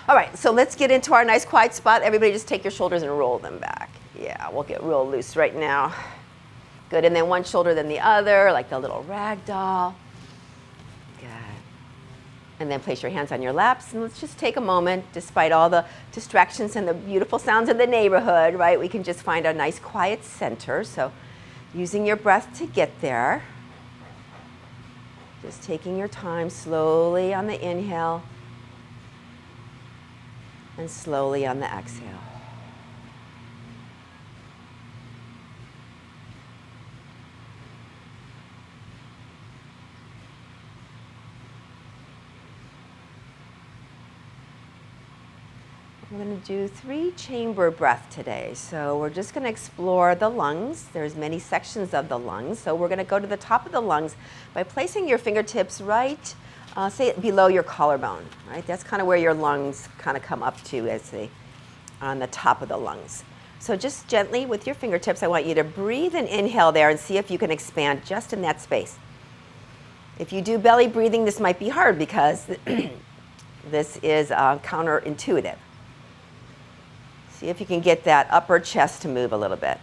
All right, so let's get into our nice quiet spot. Everybody just take your shoulders and roll them back. Yeah, we'll get real loose right now. Good, and then one shoulder then the other, like the little rag doll. Good. And then place your hands on your laps, and let's just take a moment, despite all the distractions and the beautiful sounds of the neighborhood, right? We can just find a nice quiet center. So using your breath to get there. Just taking your time slowly on the inhale and slowly on the exhale. We're going to do 3 chamber breath today. So we're just going to explore the lungs. There's many sections of the lungs. So we're going to go to the top of the lungs by placing your fingertips right, say below your collarbone, right? That's kind of where your lungs kind of come up to as they on the top of the lungs. So just gently with your fingertips, I want you to breathe and inhale there and see if you can expand just in that space. If you do belly breathing, this might be hard because this is counterintuitive. See if you can get that upper chest to move a little bit.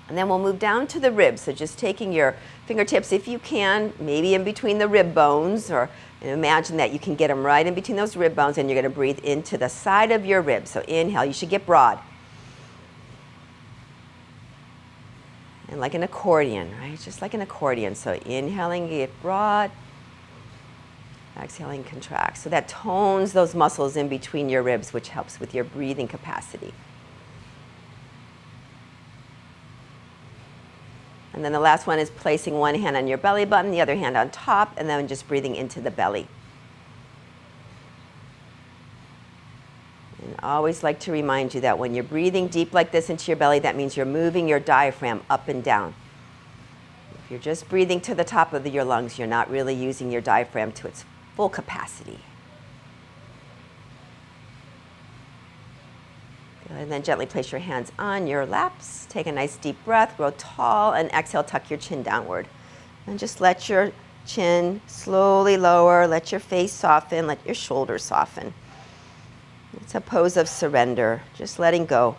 And then we'll move down to the ribs. So just taking your fingertips, if you can, maybe in between the rib bones, or imagine that you can get them right in between those rib bones, and you're going to breathe into the side of your ribs. So inhale, you should get broad. And like an accordion, right? Just like an accordion. So inhaling, get broad. Exhaling, contract. So that tones those muscles in between your ribs, which helps with your breathing capacity. And then the last one is placing one hand on your belly button, the other hand on top, and then just breathing into the belly. And I always like to remind you that when you're breathing deep like this into your belly, that means you're moving your diaphragm up and down. If you're just breathing to the top of your lungs, you're not really using your diaphragm to its full capacity. Good. And then gently place your hands on your laps. Take a nice deep breath, grow tall, and exhale, tuck your chin downward. And just let your chin slowly lower, let your face soften, let your shoulders soften. It's a pose of surrender, just letting go.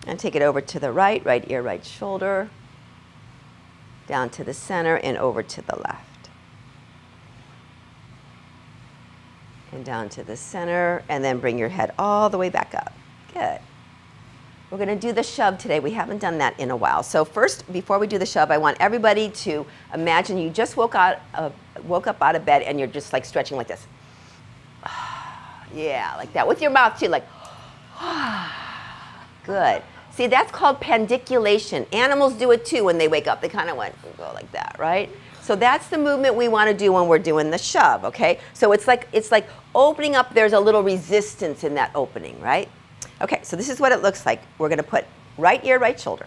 And take it over to the right, right ear, right shoulder, down to the center and over to the left. And down to the center, and then bring your head all the way back up. Good. We're going to do the shove today. We haven't done that in a while. So first, before we do the shove, I want everybody to imagine you just woke up out of bed and you're just like stretching like this. Yeah, like that. With your mouth too, like, good. See, that's called pandiculation. Animals do it too when they wake up. They kind of go like that, right? So that's the movement we want to do when we're doing the shove, okay? So it's like opening up. There's a little resistance in that opening, right? Okay, so this is what it looks like. We're going to put right ear, right shoulder.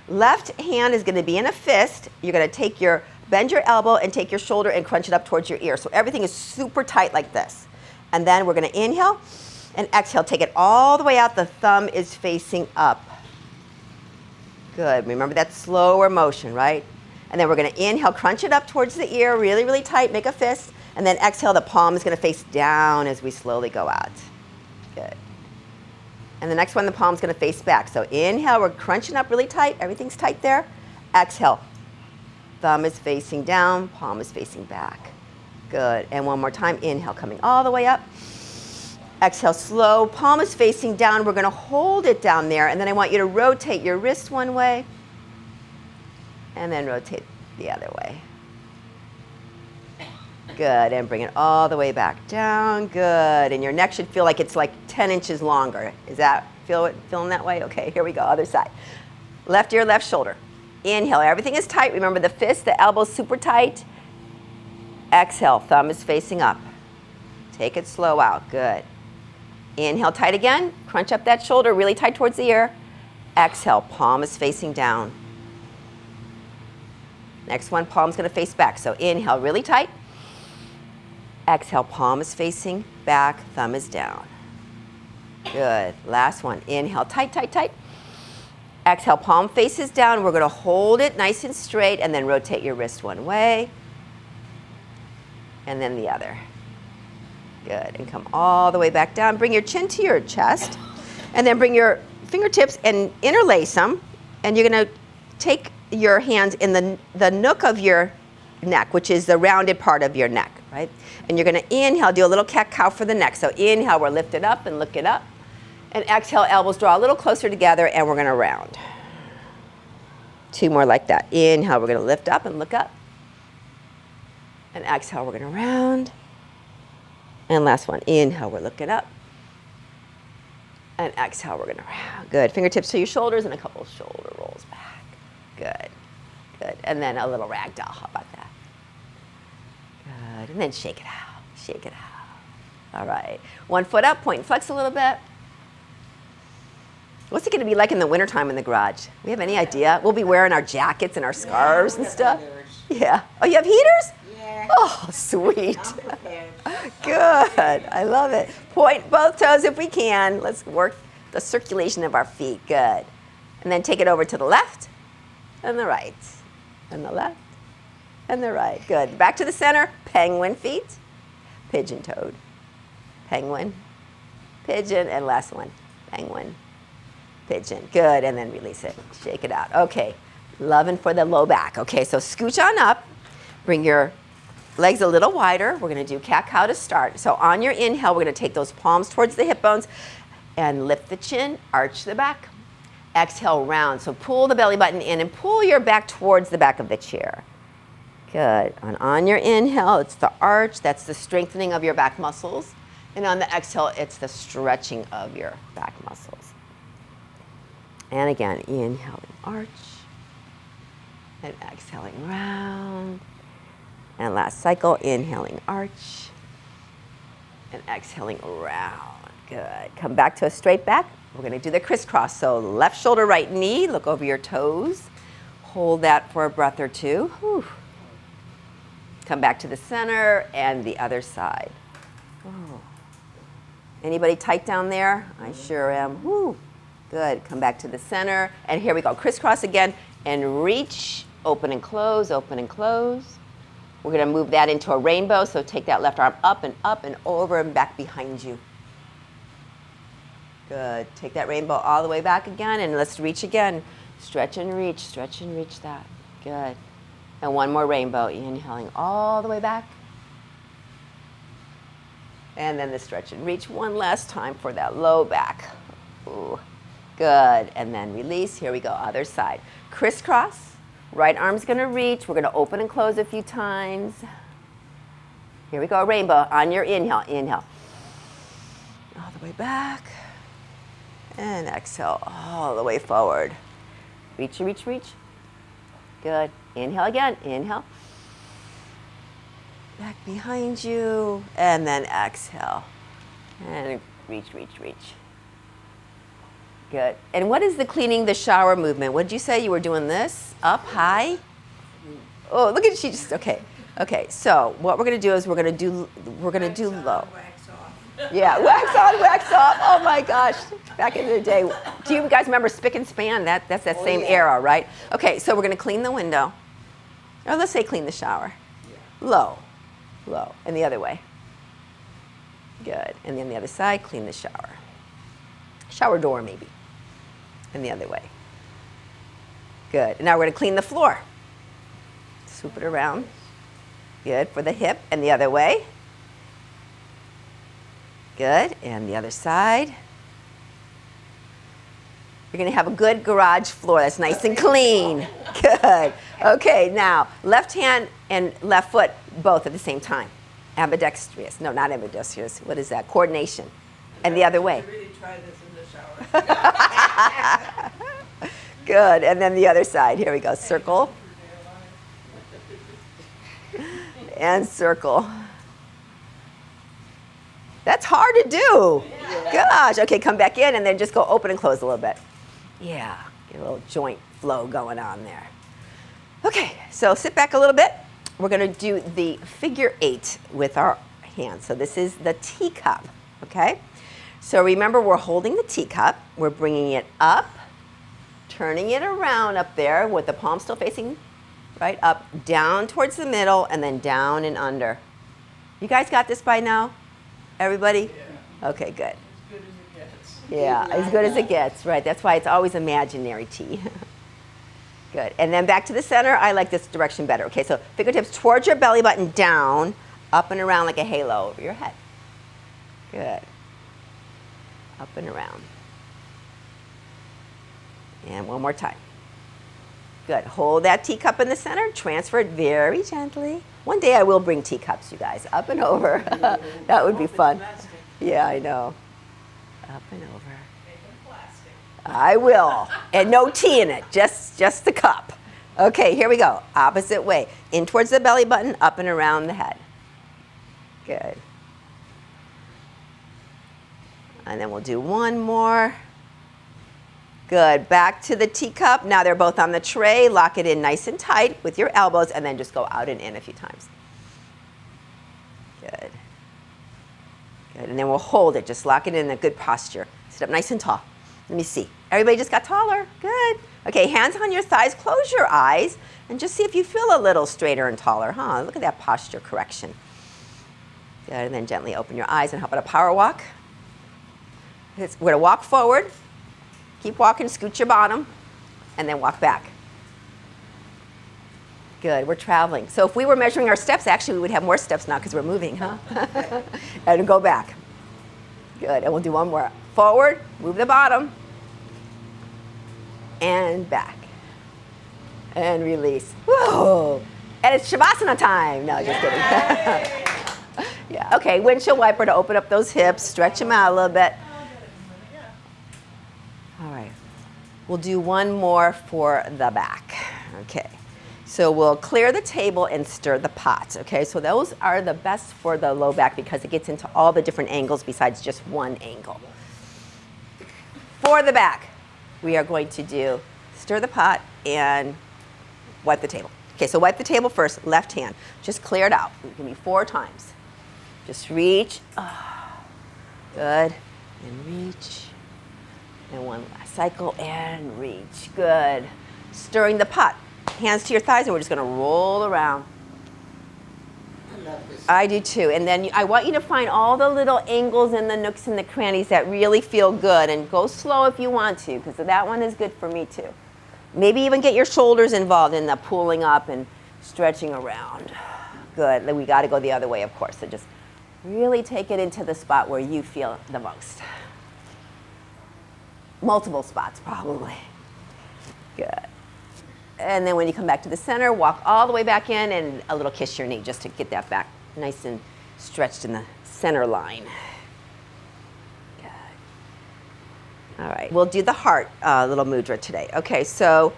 Left hand is going to be in a fist. You're going to bend your elbow and take your shoulder and crunch it up towards your ear. So everything is super tight like this. And then we're going to inhale and exhale. Take it all the way out. The thumb is facing up. Good. Remember that slower motion, right? And then we're going to inhale, crunch it up towards the ear, really, really tight, make a fist. And then exhale, the palm is going to face down as we slowly go out. Good. And the next one, the palm's going to face back. So inhale, we're crunching up really tight. Everything's tight there. Exhale. Thumb is facing down, palm is facing back. Good. And one more time. Inhale, coming all the way up. Exhale, slow. Palm is facing down. We're going to hold it down there. And then I want you to rotate your wrist one way. And then rotate the other way. Good. And bring it all the way back down. Good. And your neck should feel like it's like 10 inches longer. Is that feeling that way? Okay, here we go. Other side. Left ear, left shoulder. Inhale. Everything is tight. Remember the fist, the elbow's super tight. Exhale. Thumb is facing up. Take it slow out. Good. Inhale, tight again. Crunch up that shoulder really tight towards the ear. Exhale. Palm is facing down. Next one, palm's going to face back. So inhale, really tight. Exhale, palm is facing back, thumb is down. Good. Last one. Inhale, tight, tight, tight. Exhale, palm faces down. We're going to hold it nice and straight and then rotate your wrist one way and then the other. Good. And come all the way back down. Bring your chin to your chest and then bring your fingertips and interlace them. And you're going to take your hands in the nook of your neck, which is the rounded part of your neck, right? And you're going to inhale, do a little cat-cow for the neck. So inhale, we're lifted up and look it up. And exhale, elbows draw a little closer together, and we're going to round. 2 more like that. Inhale, we're going to lift up and look up. And exhale, we're going to round. And last one, inhale, we're looking up. And exhale, we're going to round. Good. Fingertips to your shoulders and a couple of shoulder rolls back. Good. Good. And then a little ragdoll. How about that? Good. And then shake it out. Shake it out. All right. 1 foot up, point and flex a little bit. What's it going to be like in the wintertime in the garage? We have any idea? We'll be wearing our jackets and our scarves and stuff. Yeah. Oh, you have heaters? Yeah. Oh, sweet. Good. I love it. Point both toes if we can. Let's work the circulation of our feet. Good. And then take it over to the left and the right. And the left and the right. Good. Back to the center. Penguin feet. Pigeon toed. Penguin. Pigeon. And last one. Penguin. Pigeon. Good. And then release it. Shake it out. Okay. Loving for the low back. Okay. So scooch on up. Bring your legs a little wider. We're going to do cat-cow to start. So on your inhale, we're going to take those palms towards the hip bones and lift the chin, arch the back. Exhale, round. So pull the belly button in and pull your back towards the back of the chair. Good. And on your inhale, it's the arch. That's the strengthening of your back muscles. And on the exhale, it's the stretching of your back muscles. And again, inhaling arch. And exhaling round. And last cycle, inhaling arch. And exhaling round. Good. Come back to a straight back. We're going to do the crisscross. So left shoulder, right knee. Look over your toes. Hold that for a breath or two. Whew. Come back to the center and the other side. Oh. Anybody tight down there? I sure am. Whew. Good. Come back to the center. And here we go. Crisscross again. And reach. Open and close. Open and close. We're going to move that into a rainbow. So take that left arm up and over and back behind you. Good. Take that rainbow all the way back again, and let's reach again. Stretch and reach that. Good. And one more rainbow. Inhaling all the way back. And then the stretch and reach one last time for that low back. Ooh. Good. And then release. Here we go. Other side. Crisscross. Right arm's going to reach. We're going to open and close a few times. Here we go. Rainbow. On your inhale. Inhale. All the way back. And exhale all the way forward. Reach, reach, reach. Good. Inhale again. Inhale. Back behind you. And then exhale. And reach, reach, reach. Good. And what is the cleaning the shower movement? What did you say? You were doing this? Up, high? Oh, look at she just, okay. Okay, so what we're going to do is we're going to do low. Yeah, wax on, wax off. Oh my gosh. Back in the day. Do you guys remember Spick and Span? That's that same era, right? Okay, so we're going to clean the window. Or let's say clean the shower. Yeah. Low. Low. And the other way. Good. And then the other side, clean the shower. Shower door, maybe. And the other way. Good. And now we're going to clean the floor. Swoop it around. Good. For the hip. And the other way. Good. And the other side. You're going to have a good garage floor that's nice and clean. Good. Okay, now left hand and left foot both at the same time. Ambidextrous. No, not ambidextrous. What is that? Coordination. And the other way. I really try this in the shower. Good. And then the other side. Here we go. Circle. And circle. That's hard to do. Gosh. Okay, come back in and then just go open and close a little bit. Yeah. Get a little joint flow going on there. Okay, so sit back a little bit. We're going to do the figure 8 with our hands. So this is the teacup, okay? So remember, we're holding the teacup. We're bringing it up turning it around up there with the palm still facing right up, down towards the middle, and then down and under. You guys got this by now? Everybody? Yeah. Okay, good. As good as it gets. Yeah, as good as it gets, right. That's why it's always imaginary T. Good. And then back to the center. I like this direction better. Okay, so fingertips towards your belly button, down, up and around like a halo over your head. Good. Up and around. And one more time. Good. Hold that teacup in the center. Transfer it very gently. One day I will bring teacups, you guys, up and over. That would be fun. Yeah, I know. Up and over. I will. And no tea in it, just the cup. Okay, here we go. Opposite way. In towards the belly button, up and around the head. Good. And then we'll do one more. Good. Back to the teacup. Now they're both on the tray. Lock it in nice and tight with your elbows, and then just go out and in a few times. Good. Good. And then we'll hold it. Just lock it in a good posture. Sit up nice and tall. Let me see. Everybody just got taller. Good. Okay, hands on your thighs. Close your eyes and just see if you feel a little straighter and taller. Huh? Look at that posture correction. Good. And then gently open your eyes. And how about a power walk? We're going to walk forward. Keep walking, scoot your bottom, and then walk back. Good, we're traveling. So if we were measuring our steps, actually we would have more steps now because we're moving, huh? And go back. Good, and we'll do one more. Forward, move the bottom, and back. And release. Whoa! And it's Shavasana time. No, just kidding. Yeah, okay, windshield wiper to open up those hips, stretch them out a little bit. All right, we'll do one more for the back. Okay, so we'll clear the table and stir the pot. Okay, so those are the best for the low back because it gets into all the different angles besides just one angle. For the back, we are going to do stir the pot and wipe the table. Okay, so wipe the table first, left hand. Just clear it out. Give me 4 times. Just reach. Oh, good, and reach. And one last cycle and reach. Good. Stirring the pot. Hands to your thighs, and we're just going to roll around. I love this. I do too. And then I want you to find all the little angles and the nooks and the crannies that really feel good. And go slow if you want to, because that one is good for me too. Maybe even get your shoulders involved in the pulling up and stretching around. Good. We got to go the other way, of course. So just really take it into the spot where you feel the most. Multiple spots, probably. Good. And then when you come back to the center, walk all the way back in and a little kiss your knee just to get that back nice and stretched in the center line. Good. All right, we'll do the heart little mudra today. Okay, so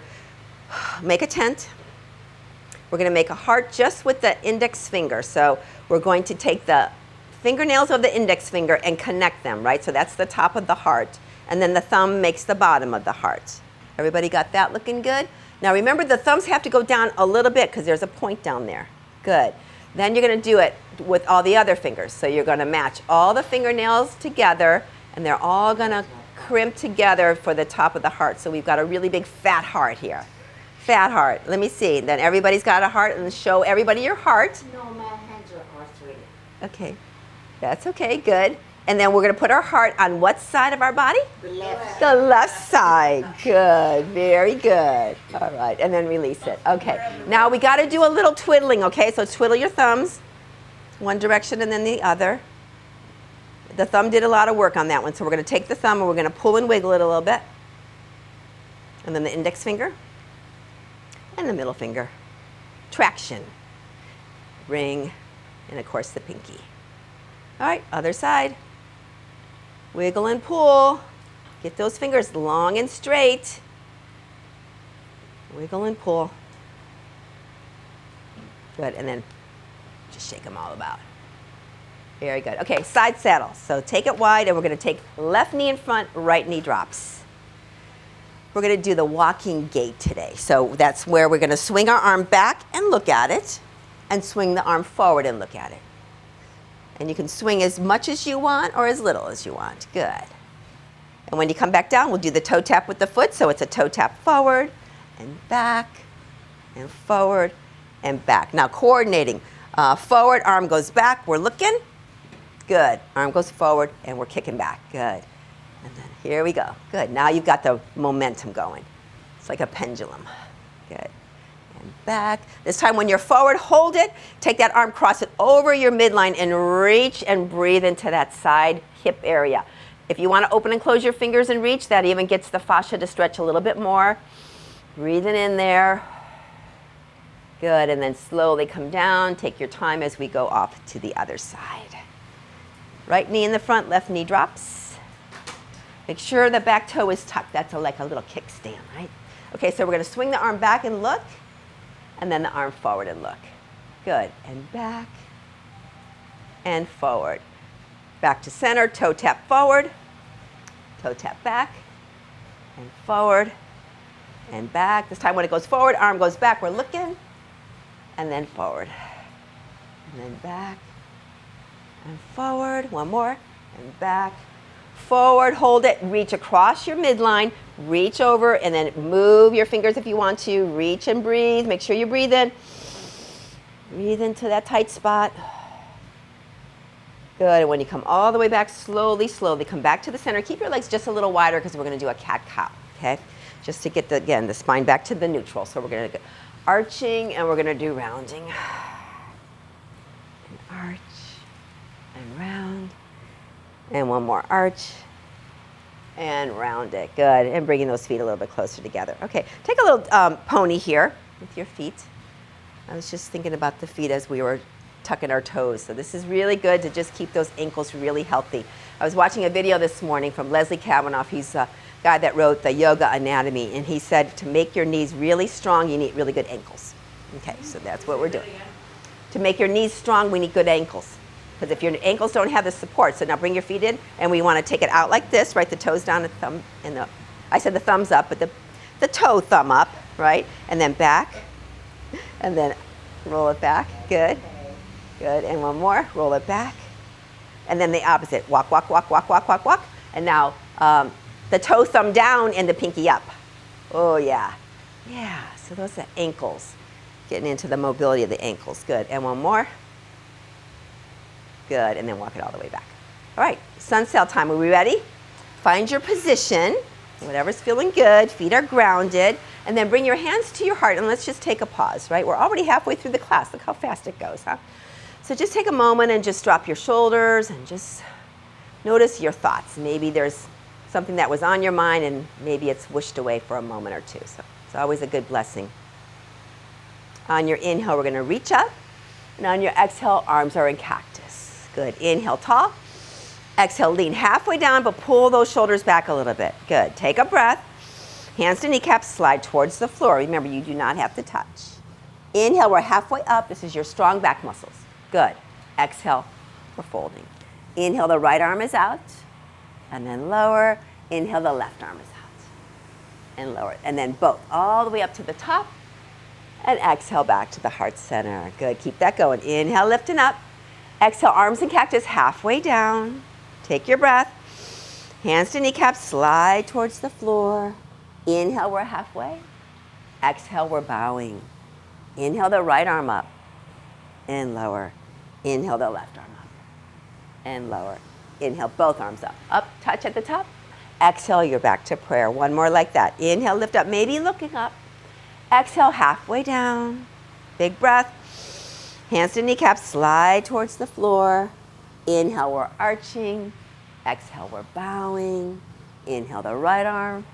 make a tent. We're going to make a heart just with the index finger. So we're going to take the fingernails of the index finger and connect them, right? So that's the top of the heart. And then the thumb makes the bottom of the heart. Everybody got that looking good? Now remember, the thumbs have to go down a little bit because there's a point down there. Good. Then you're going to do it with all the other fingers. So you're going to match all the fingernails together, and they're all going to crimp together for the top of the heart. So we've got a really big fat heart here. Fat heart. Let me see. Then everybody's got a heart, and show everybody your heart. No, my hands are arthritic. Okay. That's okay. Good. And then we're going to put our heart on what side of our body? The left. The left side. Good. Very good. All right. And then release it. Okay. Now we got to do a little twiddling, okay? So twiddle your thumbs. One direction and then the other. The thumb did a lot of work on that one. So we're going to take the thumb and we're going to pull and wiggle it a little bit. And then the index finger. And the middle finger. Traction. Ring. And of course the pinky. All right. Other side. Wiggle and pull. Get those fingers long and straight. Wiggle and pull. Good, and then just shake them all about. Very good. Okay, side saddle. So take it wide, and we're going to take left knee in front, right knee drops. We're going to do the walking gait today. So that's where we're going to swing our arm back and look at it, and swing the arm forward and look at it. And you can swing as much as you want or as little as you want. Good. And when you come back down, we'll do the toe tap with the foot. So it's a toe tap forward and back and forward and back. Now coordinating. Forward, arm goes back, we're looking. Good. Arm goes forward and we're kicking back. Good. And then here we go. Good. Now you've got the momentum going. It's like a pendulum. Good. And back. This time when you're forward, hold it. Take that arm, cross it over your midline and reach and breathe into that side hip area. If you want to open and close your fingers and reach, that even gets the fascia to stretch a little bit more. Breathing in there. Good. And then slowly come down. Take your time as we go off to the other side. Right knee in the front, left knee drops. Make sure the back toe is tucked. That's like a little kickstand, right? Okay, so we're going to swing the arm back and look, and then the arm forward and look. Good. And back and forward. Back to center, toe tap forward, toe tap back, and forward, and back. This time when it goes forward, arm goes back, we're looking, and then forward. And then back, and forward. One more, and back. Forward, hold it, reach across your midline, reach over, and then move your fingers if you want to. Reach and breathe. Make sure you breathe in. Breathe into that tight spot. Good. And when you come all the way back, slowly, slowly come back to the center. Keep your legs just a little wider because we're going to do a cat-cow, okay? Just to get, again, the spine back to the neutral. So we're going to go arching, and we're going to do rounding. And arch, and round. And one more arch, and round it. Good. And bringing those feet a little bit closer together. Okay, take a little pony here with your feet. I was just thinking about the feet as we were tucking our toes. So this is really good to just keep those ankles really healthy. I was watching a video this morning from Leslie Kavanaugh. He's a guy that wrote the Yoga Anatomy, and he said to make your knees really strong, you need really good ankles. Okay, so that's what we're doing. To make your knees strong, we need good ankles. Because if your ankles don't have the support, so now bring your feet in, and we want to take it out like this, right? The toes down, the thumb, and I said the thumbs up, but the toe thumb up, right? And then back, and then roll it back. Good, good. And one more, roll it back, and then the opposite. Walk, walk, walk, walk, walk, walk, walk. And now the toe thumb down and the pinky up. Oh yeah, yeah. So those are ankles, getting into the mobility of the ankles. Good. And one more. Good, and then walk it all the way back. All right, sun sail time. Are we ready? Find your position, whatever's feeling good. Feet are grounded, and then bring your hands to your heart, and let's just take a pause, right? We're already halfway through the class. Look how fast it goes, huh? So just take a moment and just drop your shoulders and just notice your thoughts. Maybe there's something that was on your mind, and maybe it's whooshed away for a moment or two. So it's always a good blessing. On your inhale, we're going to reach up, and on your exhale, arms are in cactus. Good. Inhale, tall. Exhale, lean halfway down, but pull those shoulders back a little bit. Good. Take a breath. Hands to kneecaps, slide towards the floor. Remember, you do not have to touch. Inhale, we're halfway up. This is your strong back muscles. Good. Exhale, we're folding. Inhale, the right arm is out, and then lower. Inhale, the left arm is out, and lower. And then both, all the way up to the top, and exhale back to the heart center. Good. Keep that going. Inhale, lifting up. Exhale, arms in cactus halfway down. Take your breath. Hands to kneecaps, slide towards the floor. Inhale, we're halfway. Exhale, we're bowing. Inhale, the right arm up and lower. Inhale, the left arm up and lower. Inhale, both arms up. Up, touch at the top. Exhale, you're back to prayer. One more like that. Inhale, lift up, maybe looking up. Exhale, halfway down. Big breath. Hands to kneecaps, slide towards the floor. Inhale, we're arching. Exhale, we're bowing. Inhale, the right arm,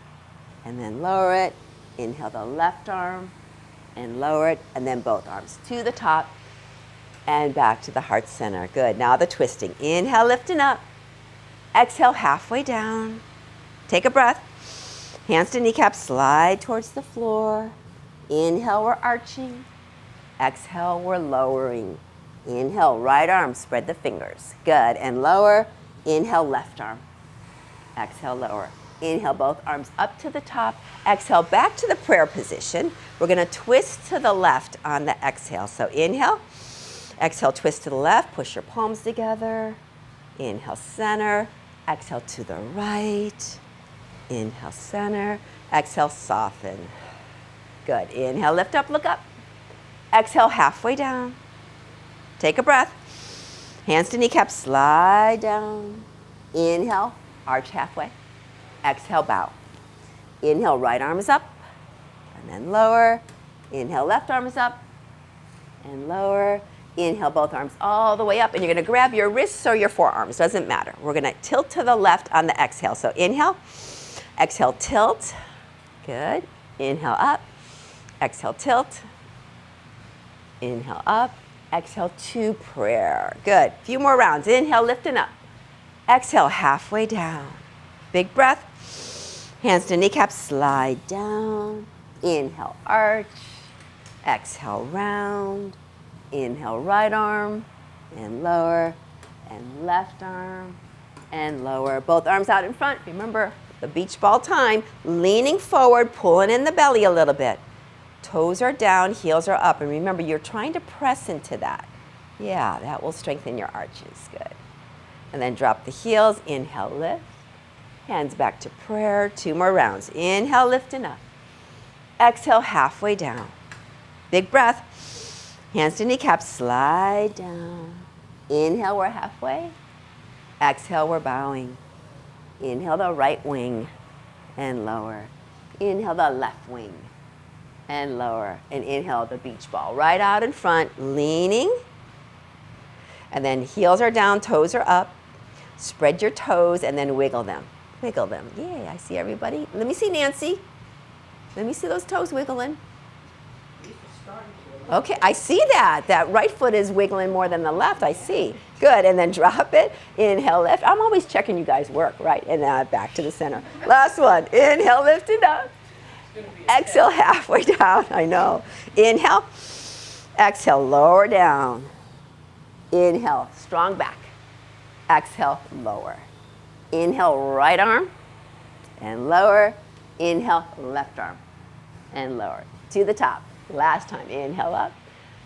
and then lower it. Inhale, the left arm, and lower it. And then both arms to the top and back to the heart center. Good. Now the twisting. Inhale, lifting up. Exhale, halfway down. Take a breath. Hands to kneecaps, slide towards the floor. Inhale, we're arching. Exhale, we're lowering. Inhale, right arm, spread the fingers. Good, and lower. Inhale, left arm. Exhale, lower. Inhale, both arms up to the top. Exhale, back to the prayer position. We're gonna twist to the left on the exhale. So inhale, exhale, twist to the left, push your palms together. Inhale, center. Exhale to the right. Inhale, center. Exhale, soften. Good. Inhale, lift up, look up. Exhale, halfway down. Take a breath. Hands to kneecaps, slide down. Inhale, arch halfway. Exhale, bow. Inhale, right arm is up, and then lower. Inhale, left arm is up, and lower. Inhale, both arms all the way up, and you're gonna grab your wrists or your forearms, doesn't matter. We're gonna tilt to the left on the exhale. So inhale, exhale, tilt. Good. Inhale, up. Exhale, tilt. Inhale, up. Exhale to prayer. Good. Few more rounds. Inhale, lifting up. Exhale, halfway down. Big breath. Hands to kneecaps, slide down. Inhale, arch. Exhale, round. Inhale, right arm and lower, and left arm and lower. Both arms out in front. Remember the beach ball time. Leaning forward, pulling in the belly a little bit. Toes are down, heels are up. And remember, you're trying to press into that. Yeah, that will strengthen your arches. Good. And then drop the heels. Inhale, lift. Hands back to prayer. 2 more rounds. Inhale, lifting up. Exhale, halfway down. Big breath. Hands to kneecaps, slide down. Inhale, we're halfway. Exhale, we're bowing. Inhale the right wing and lower. Inhale the left wing and lower. And inhale the beach ball. Right out in front, leaning. And then heels are down, toes are up. Spread your toes and then wiggle them. Wiggle them. Yay, I see everybody. Let me see Nancy. Let me see those toes wiggling. Okay, I see that. That right foot is wiggling more than the left, I see. Good, and then drop it. Inhale, lift. I'm always checking you guys' work, right? And back to the center. Last one. Inhale, lift it up. Exhale, halfway down. I know. Inhale. Exhale, lower down. Inhale, strong back. Exhale, lower. Inhale, right arm and lower. Inhale, left arm and lower. To the top. Last time, inhale up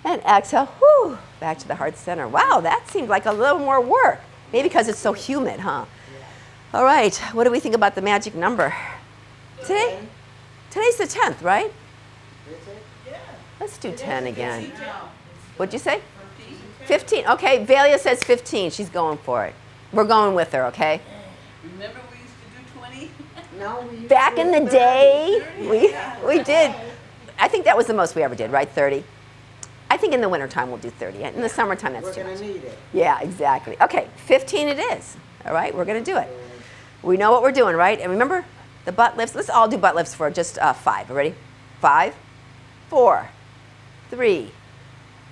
and exhale, whoo, back to the heart center. Wow, that seemed like a little more work. Maybe because it's so humid, huh? All right, what do we think about the magic number? Today's the 10th, right? Yeah. Let's do 10 again. What'd you say? 15. Okay, Valia says 15. She's going for it. We're going with her, okay? Remember we used to do 20? No, we used Back to in do the 30. day, we did. I think that was the most we ever did, right? 30. I think in the wintertime we'll do 30. In the summertime, that's We're too going much. to need it. Yeah, exactly. Okay, 15 it is. All right, we're going to do it. We know what we're doing, right? And remember the butt lifts. Let's all do butt lifts for just 5. Ready? 5, 4, 3,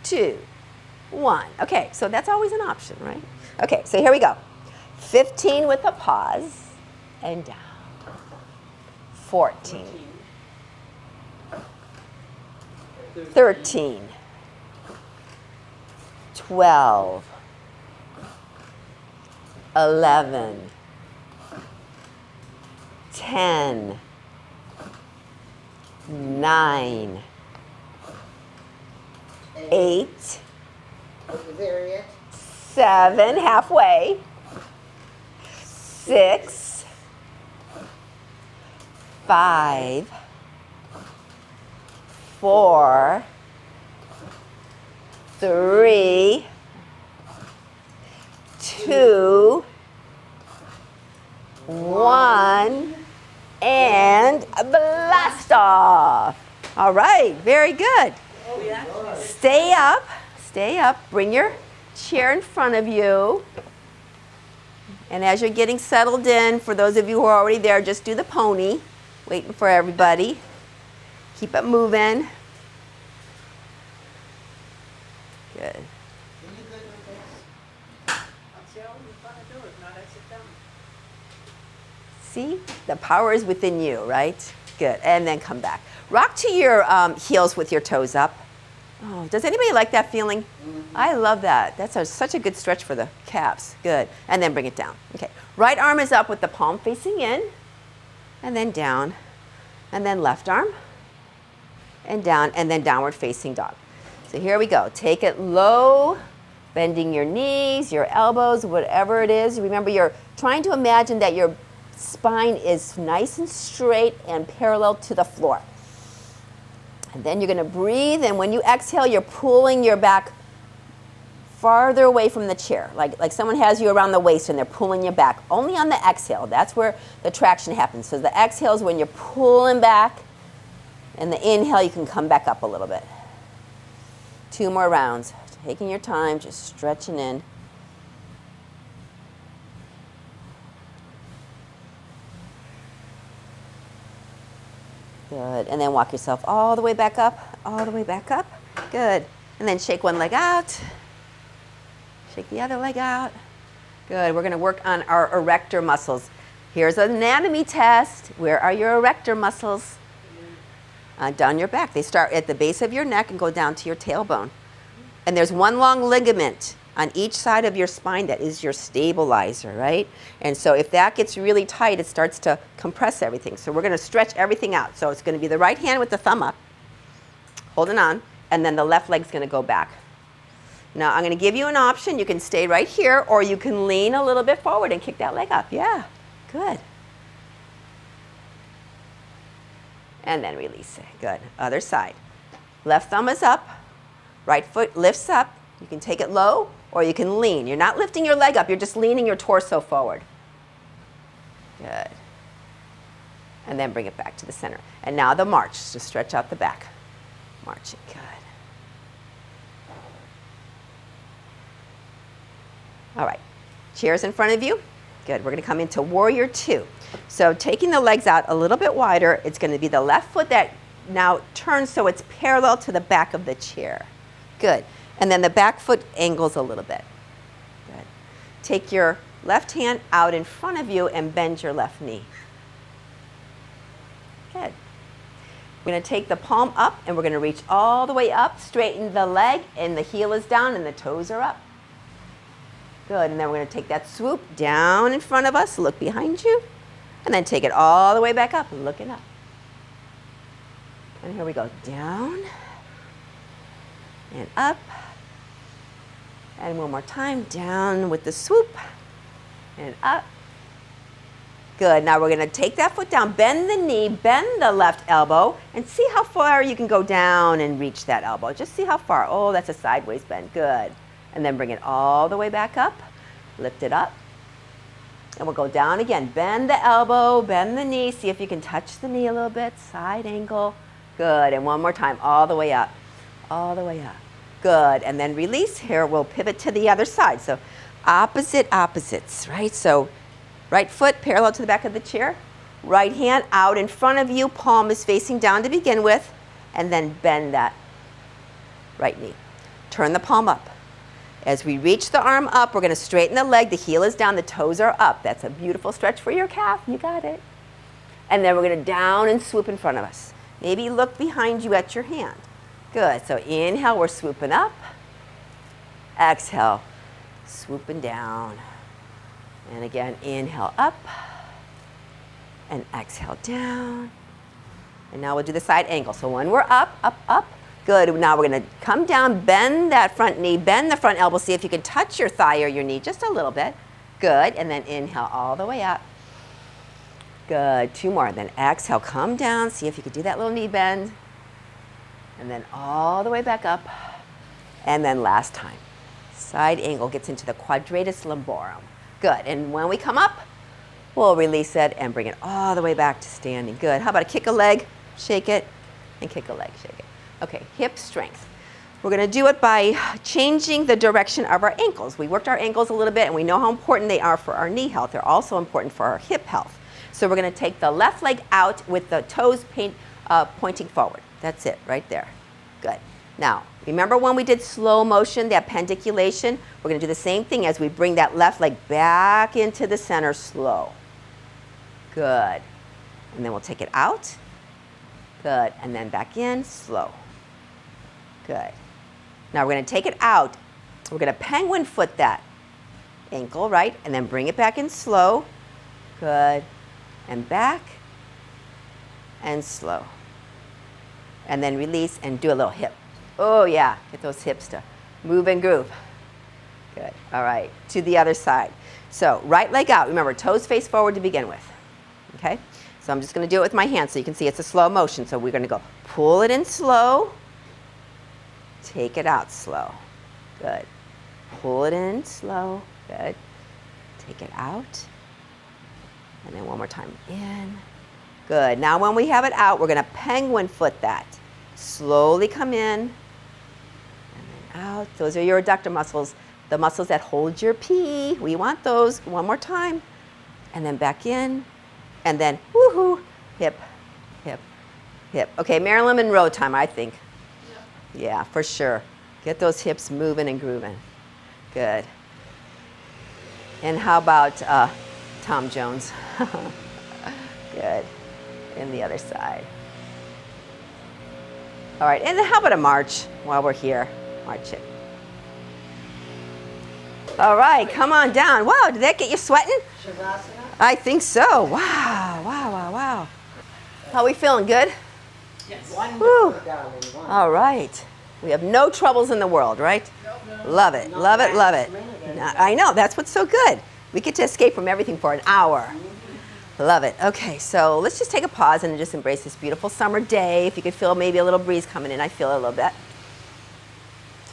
2, 1. Okay, so that's always an option, right? Okay, so here we go. 15 with a pause and down. 14. 13, 12, 11, 10, 9, 8, Is there yet? 7, halfway, 6, 5, 4, 3, 2, 1, and blast off. All right, very good. Stay up, bring your chair in front of you. And as you're getting settled in, for those of you who are already there, just do the pony, waiting for everybody. Keep it moving. Good. Are you good with this? I'll see how we're going to do it. Not I sit down. See? The power is within you, right? Good. And then come back. Rock to your heels with your toes up. Oh, does anybody like that feeling? I love that. That's such a good stretch for the calves. Good. And then bring it down. Okay. Right arm is up with the palm facing in. And then down. And then left arm. And down. And then downward facing dog. So here we go. Take it low. Bending your knees, your elbows, whatever it is. Remember, you're trying to imagine that you're spine is nice and straight and parallel to the floor. And then you're going to breathe, and when you exhale, you're pulling your back farther away from the chair, like someone has you around the waist and they're pulling you back. Only on the exhale, that's where the traction happens. So the exhale is when you're pulling back, and the inhale, you can come back up a little bit. 2 more rounds. Taking your time, just stretching in. Good, and then walk yourself all the way back up, all the way back up. Good, and then shake one leg out. Shake the other leg out. Good, we're gonna work on our erector muscles. Here's an anatomy test. Where are your erector muscles? Down your back. They start at the base of your neck and go down to your tailbone. And there's one long ligament on each side of your spine that is your stabilizer, right? And so if that gets really tight, it starts to compress everything. So we're gonna stretch everything out. So it's gonna be the right hand with the thumb up, holding on, and then the left leg's gonna go back. Now I'm gonna give you an option. You can stay right here, or you can lean a little bit forward and kick that leg up. Yeah, good. And then release it. Good. Other side. Left thumb is up. Right foot lifts up. You can take it low, or you can lean. You're not lifting your leg up. You're just leaning your torso forward. Good. And then bring it back to the center. And now the march. Just stretch out the back. Marching. Good. All right. Chairs in front of you. Good. We're going to come into warrior 2. So taking the legs out a little bit wider, it's going to be the left foot that now turns so it's parallel to the back of the chair. Good. And then the back foot angles a little bit. Good. Take your left hand out in front of you and bend your left knee. Good. We're going to take the palm up and we're going to reach all the way up, straighten the leg, and the heel is down and the toes are up. Good. And then we're going to take that swoop down in front of us, look behind you, and then take it all the way back up, looking up. And here we go, down and up. And one more time, down with the swoop and up. Good, now we're gonna take that foot down, bend the knee, bend the left elbow, and see how far you can go down and reach that elbow. Just see how far. Oh, that's a sideways bend, good. And then bring it all the way back up, lift it up. And we'll go down again, bend the elbow, bend the knee, see if you can touch the knee a little bit, side angle. Good, and one more time, all the way up, all the way up. Good, and then release. Here, we'll pivot to the other side. So opposites, right? So right foot parallel to the back of the chair, right hand out in front of you, palm is facing down to begin with, and then bend that right knee. Turn the palm up. As we reach the arm up, we're gonna straighten the leg, the heel is down, the toes are up. That's a beautiful stretch for your calf, you got it. And then we're gonna down and swoop in front of us. Maybe look behind you at your hand. Good, so inhale, we're swooping up. Exhale, swooping down. And again, inhale up. And exhale down. And now we'll do the side angle. So when we're up, up, up. Good, now we're gonna come down, bend that front knee, bend the front elbow, see if you can touch your thigh or your knee just a little bit. Good, and then inhale all the way up. Good, 2 more. Then exhale, come down, see if you can do that little knee bend. And then all the way back up. And then last time. Side angle gets into the quadratus lumborum. Good, and when we come up, we'll release it and bring it all the way back to standing. Good, how about a kick a leg, shake it, and kick a leg, shake it. Okay, hip strength. We're gonna do it by changing the direction of our ankles. We worked our ankles a little bit and we know how important they are for our knee health. They're also important for our hip health. So we're gonna take the left leg out with the toes pointing forward. That's it, right there. Good. Now, remember when we did slow motion, that pendiculation? We're gonna do the same thing as we bring that left leg back into the center slow. Good. And then we'll take it out. Good, and then back in, slow. Good. Now we're gonna take it out. We're gonna penguin foot that ankle, right? And then bring it back in slow. Good. And back. And slow. And then release and do a little hip. Oh yeah, get those hips to move and groove. Good, all right, to the other side. So right leg out, remember toes face forward to begin with. Okay? So I'm just going to do it with my hands so you can see it's a slow motion. So we're going to go pull it in slow, take it out slow. Good. Pull it in slow. Good. Take it out. And then one more time in. Good. Now when we have it out, we're going to penguin foot that. Slowly come in and then out. Those are your adductor muscles, the muscles that hold your pee. We want those. One more time. And then back in. And then woohoo, hip, hip, hip. Okay, Marilyn Monroe time, I think. Yeah, for sure. Get those hips moving and grooving. Good. And how about Tom Jones? Good. And the other side. All right, and then how about a march while we're here? March it. All right, come on down. Wow, did that get you sweating? Shavasana? I think so. Wow, wow, wow, wow. How are we feeling? Good? Yes. Wonderful, Woo. darling. Wonderful. All right. We have no troubles in the world, right? Love it, Not love it, love it. last minute, Now, I know, that's what's so good. We get to escape from everything for an hour. Love it. Okay, so let's just take a pause and just embrace this beautiful summer day. If you could feel maybe a little breeze coming in, I feel it a little bit.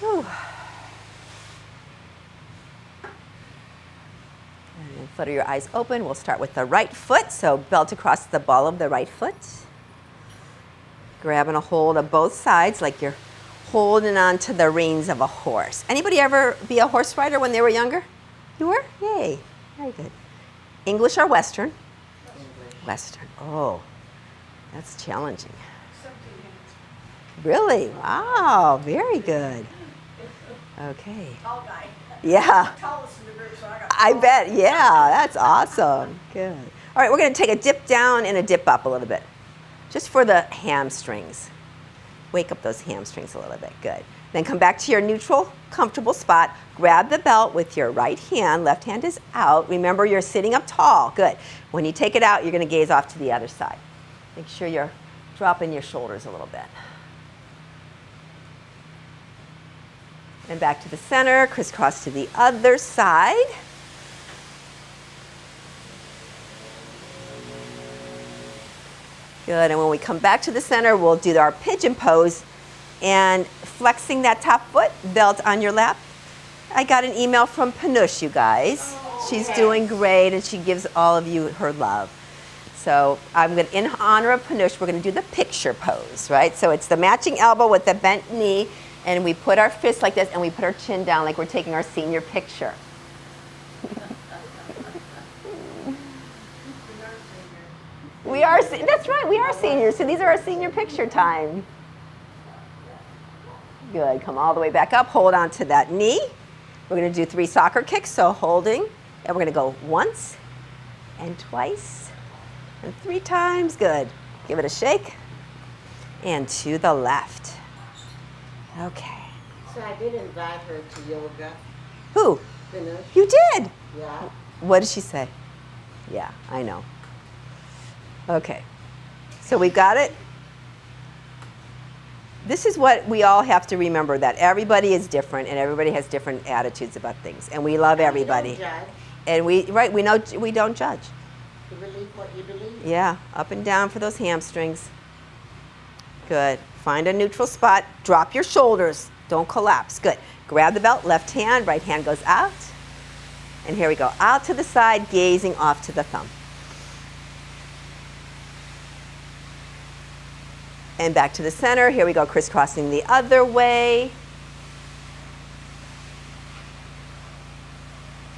Whew. And then flutter your eyes open. We'll start with the right foot, so belt across the ball of the right foot. Grabbing a hold of both sides like you're holding on to the reins of a horse. Anybody ever be a horse rider when they were younger? You were? Yay. Very good. English or Western? Western. Oh, that's challenging. Really? Wow, very good. Okay. Tall guy. Yeah, Tallest in the group, so I got I bet. Yeah, that's awesome. Good. All right, we're going to take a dip down and a dip up a little bit, just for the hamstrings. Wake up those hamstrings a little bit. Good. Then come back to your neutral, comfortable spot. Grab the belt with your right hand. Left hand is out. Remember, you're sitting up tall. Good. When you take it out, you're going to gaze off to the other side. Make sure you're dropping your shoulders a little bit. And back to the center. Crisscross to the other side. Good, and when we come back to the center, we'll do our pigeon pose and flexing that top foot, belt on your lap. I got an email from Panush, you guys. She's doing great, and she gives all of you her love. So I'm going to, in honor of Panush, we're going to do the picture pose, right? So it's the matching elbow with the bent knee, and we put our fist like this, and we put our chin down like we're taking our senior picture. We are, that's right, we are seniors, so these are our senior picture time. Good, come all the way back up, hold on to that knee. We're gonna do 3 soccer kicks, so holding, and we're gonna go once, and twice, and 3 times, good. Give it a shake, and to the left. Okay. So I did invite her to yoga. Who? Finish. You did? Yeah. What did she say? Yeah, I know. Okay, so we've got it. This is what we all have to remember, that everybody is different and everybody has different attitudes about things, and we love everybody. You don't judge. And we know we don't judge. You believe what you believe. Yeah, up and down for those hamstrings. Good. Find a neutral spot. Drop your shoulders. Don't collapse. Good. Grab the belt, left hand, right hand goes out. And here we go. Out to the side, gazing off to the thumb. And back to the center. Here we go, crisscrossing the other way.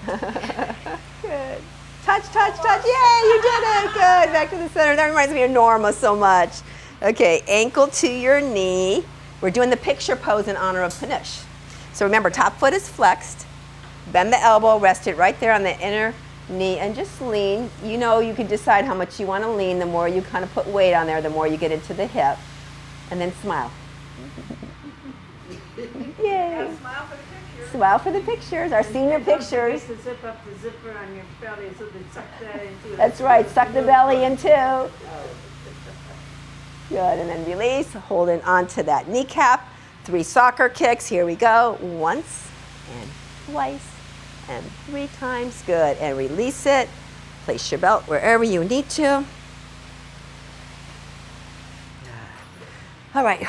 Good. Touch, touch, touch. Yay, you did it. Good. Back to the center. That reminds me of Norma so much. Okay, ankle to your knee. We're doing the picture pose in honor of Panush. So remember, top foot is flexed. Bend the elbow, rest it right there on the inner knee, and just lean. You know, you can decide how much you want to lean. The more you kind of put weight on there, the more you get into the hip. And then smile. Yay. smile for the picture. Smile for the pictures, our senior pictures. To zip up the zipper on your belly so they suck that into it. That's right, suck the belly in too. Good, and then release, holding onto that kneecap. 3 soccer kicks, here we go. Once, and twice, and 3 times. Good, and release it. Place your belt wherever you need to. All right,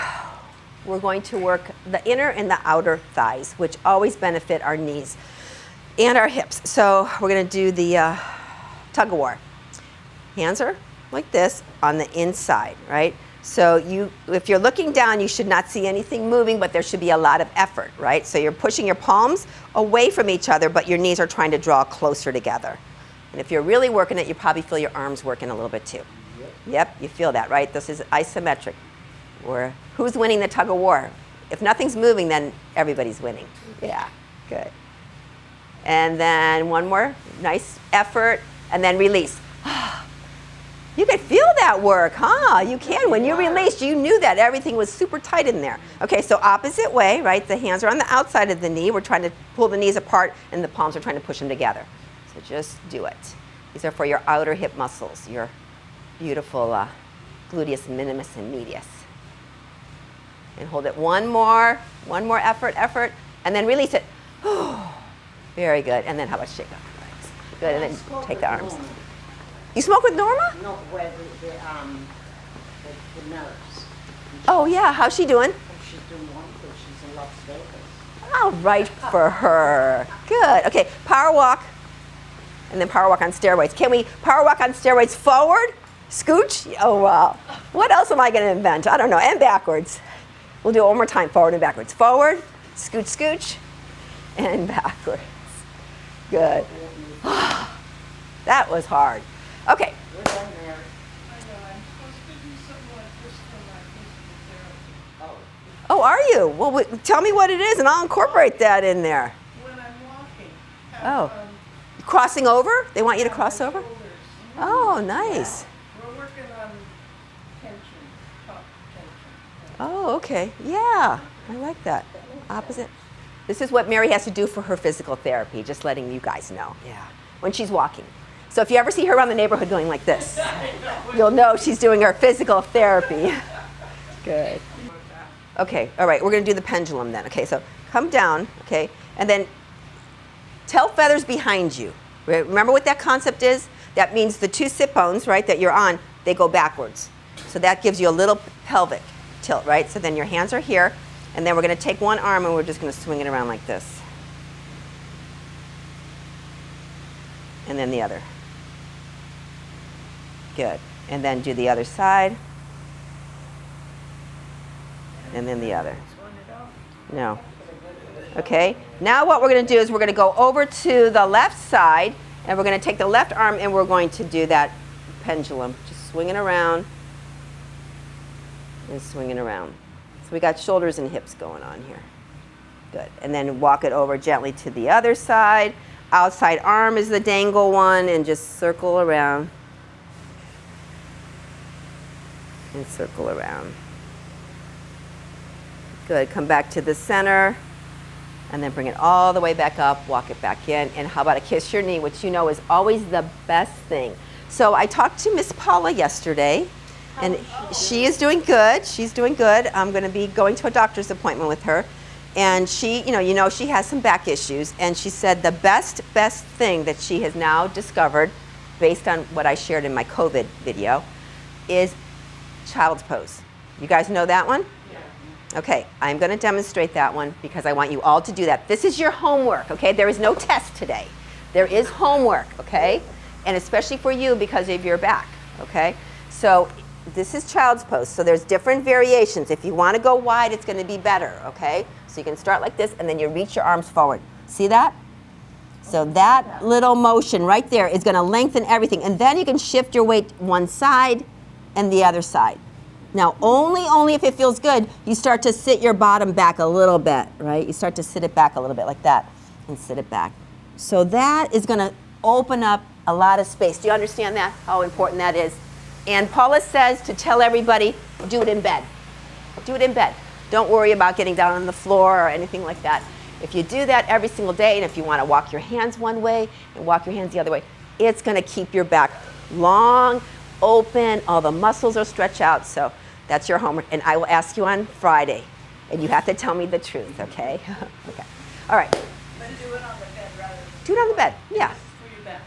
we're going to work the inner and the outer thighs, which always benefit our knees and our hips. So we're going to do the tug of war. Hands are like this on the inside, right? So if you're looking down, you should not see anything moving, but there should be a lot of effort, right? So you're pushing your palms away from each other, but your knees are trying to draw closer together. And if you're really working it, you probably feel your arms working a little bit too. Yep, you feel that, right? This is isometric. Who's winning the tug of war? If nothing's moving, then everybody's winning. Yeah, good. And then one more, nice effort, and then release. You can feel that work, huh? You can. When you released, you knew that everything was super tight in there. Okay, so opposite way, right? The hands are on the outside of the knee. We're trying to pull the knees apart, and the palms are trying to push them together. So just do it. These are for your outer hip muscles, your beautiful gluteus minimus and medius. And hold it one more effort, and then release it. Very good. And then how about shake up the legs? Good, and then take the arms. You smoke with Norma? No, where the nurse. Oh yeah, how's she doing? She's doing wonderful. She's in Las Vegas. All right for her. Good. Okay, power walk, and then power walk on steroids. Can we power walk on steroids forward? Scooch? Oh wow. What else am I going to invent? I don't know. And backwards. We'll do it one more time. Forward and backwards. Forward, scooch, scooch, and backwards. Good. That was hard. Okay. We're done there. I know, I'm supposed to do something like this for my physical therapy. Oh. Oh, are you? Well, tell me what it is, and I'll incorporate that in there. When I'm walking. Oh. Crossing over? They want you to cross over? Shoulders. Oh, nice. We're working on tension, top tension. Oh, okay. Yeah, I like that. Opposite. This is what Mary has to do for her physical therapy, just letting you guys know. Yeah. When she's walking. So if you ever see her around the neighborhood going like this, you'll know she's doing her physical therapy. Good. Okay, all right, we're going to do the pendulum then. Okay, so come down, okay, and then tail feathers behind you. Remember what that concept is? That means the two sit bones, right, that you're on, they go backwards. So that gives you a little pelvic tilt, right? So then your hands are here, and then we're going to take one arm and we're just going to swing it around like this. And then the other. Good. And then do the other side. And then the other. No. Okay. Now what we're going to do is we're going to go over to the left side, and we're going to take the left arm and we're going to do that pendulum. Just swing it around and swing it around. So we got shoulders and hips going on here. Good. And then walk it over gently to the other side. Outside arm is the dangle one, and just circle around. And circle around. Good. Come back to the center, and then bring it all the way back up, walk it back in, and how about a kiss your knee, which you know is always the best thing. So I talked to Miss Paula yesterday, and she is doing good. She's doing good. I'm going to be going to a doctor's appointment with her, and she, you know, she has some back issues, and she said the best thing that she has now discovered, based on what I shared in my COVID video, is child's pose. You guys know that one? Yeah. Okay, I'm going to demonstrate that one because I want you all to do that. This is your homework, okay? There is no test today. There is homework, okay? And especially for you because of your back, okay? So this is child's pose. So there's different variations. If you want to go wide, it's going to be better, okay? So you can start like this, and then you reach your arms forward. See that? So that little motion right there is going to lengthen everything. And then you can shift your weight one side and the other side. Now, only if it feels good, you start to sit your bottom back a little bit, right? You start to sit it back a little bit like that and sit it back. So that is going to open up a lot of space. Do you understand that, how important that is? And Paula says to tell everybody, do it in bed. Do it in bed. Don't worry about getting down on the floor or anything like that. If you do that every single day, and if you want to walk your hands one way and walk your hands the other way, it's going to keep your back long, open, all the muscles are stretched out. So that's your homework. And I will ask you on Friday, and you have to tell me the truth, okay? Okay. All right. But do it on the bed rather than Do it on the bed, yeah. for your back.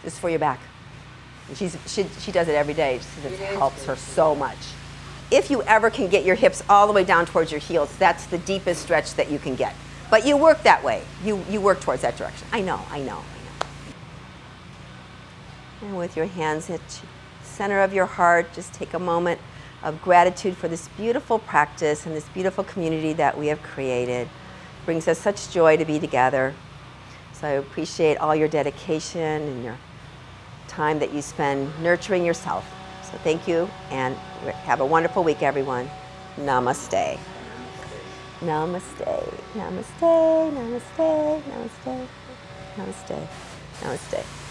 Just for your back. And she does it every day. She says it helps her so much. if you ever can get your hips all the way down towards your heels, that's the deepest stretch that you can get. But you work that way. You work towards that direction. I know. And with your hands at the center of your heart, just take a moment of gratitude for this beautiful practice and this beautiful community that we have created. It brings us such joy to be together. So I appreciate all your dedication and your time that you spend nurturing yourself. So thank you, and have a wonderful week, everyone. Namaste. Namaste. Namaste. Namaste. Namaste. Namaste. Namaste.